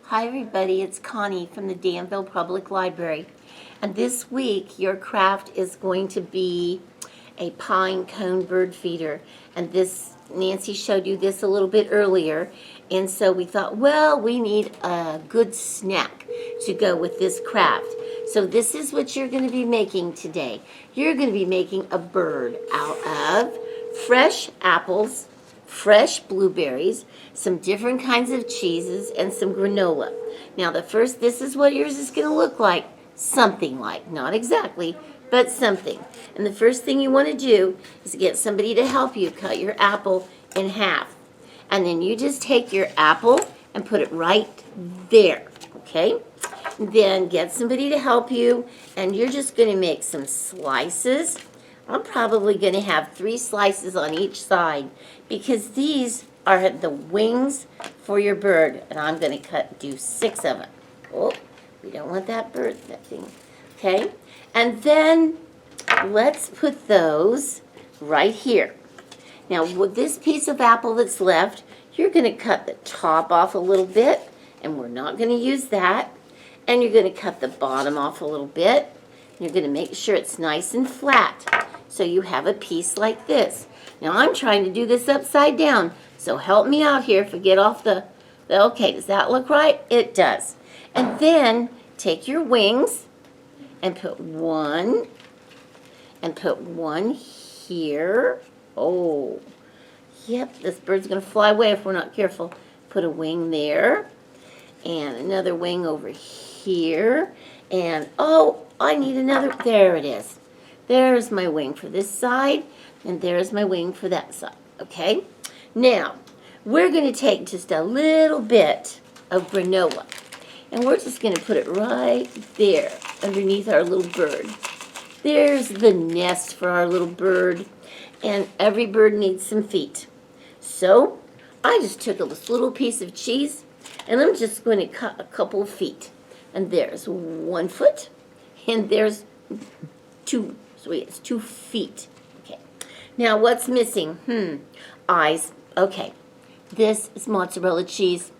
Hi everybody, it's Connie from the Danville Public Library. And this week your craft is going to be a pine cone bird feeder. And this, Nancy showed you this a little bit earlier. And so we thought, well, we need a good snack to go with this craft. So this is what you're going to be making today. You're going to be making a bird out of fresh apples, fresh blueberries, some different kinds of cheeses, and some granola. Now this is what yours is going to look like. Something like, not exactly, but something. And the first thing you want to do is get somebody to help you cut your apple in half. And then you just take your apple and put it right there, okay? Then get somebody to help you, and you're just going to make some slices. I'm probably going to have 3 slices on each side because these are the wings for your bird, and I'm going to do 6 of them. Oh, we don't want that thing. Okay? And then let's put those right here. Now, with this piece of apple that's left, you're going to cut the top off a little bit, and we're not going to use that. And you're going to cut the bottom off a little bit. You're going to make sure it's nice and flat. So you have a piece like this. Now I'm trying to do this upside down, so help me out here if I get off okay, does that look right? It does. And then take your wings and put one here. Oh, yep, this bird's going to fly away if we're not careful. Put a wing there and another wing over here. And, oh, I need another, there it is. There's my wing for this side, and there's my wing for that side, okay? Now, we're going to take just a little bit of granola, and we're just going to put it right there underneath our little bird. There's the nest for our little bird, and every bird needs some feet. So, I just took this little piece of cheese, and I'm just going to cut a couple of feet. And there's 1 foot, and there's 2. So it's 2 feet. Okay. Now what's missing? Eyes. Okay. This is mozzarella cheese.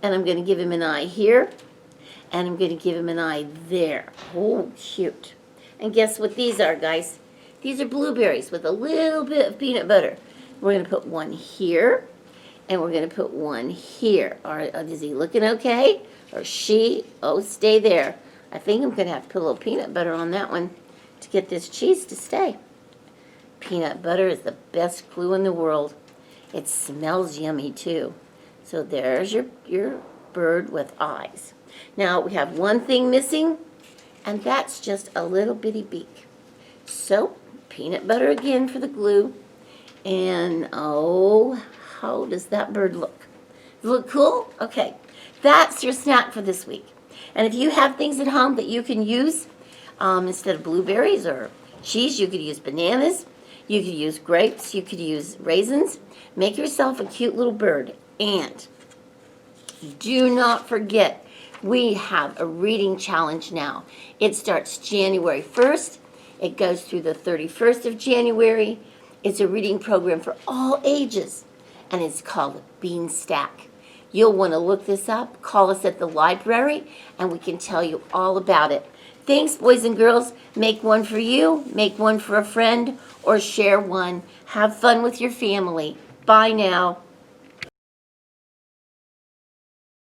And I'm going to give him an eye here. And I'm going to give him an eye there. Oh, cute. And guess what these are, guys? These are blueberries with a little bit of peanut butter. We're going to put one here. And we're going to put one here. Is he looking okay? Or she? Oh, stay there. I think I'm going to have to put a little peanut butter on that one to get this cheese to stay. Peanut butter is the best glue in the world. It smells yummy too. So there's your bird with eyes. Now we have one thing missing, and that's just a little bitty beak. So peanut butter again for the glue. And oh, how does that bird look? Look cool? Okay. That's your snack for this week. And if you have things at home that you can use, instead of blueberries or cheese, you could use bananas, you could use grapes, you could use raisins. Make yourself a cute little bird. And do not forget, we have a reading challenge now. It starts January 1st. It goes through the 31st of January. It's a reading program for all ages, and it's called Bean Stack. You'll want to look this up, call us at the library, and we can tell you all about it. Thanks, boys and girls. Make one for you, make one for a friend, or share one. Have fun with your family. Bye now.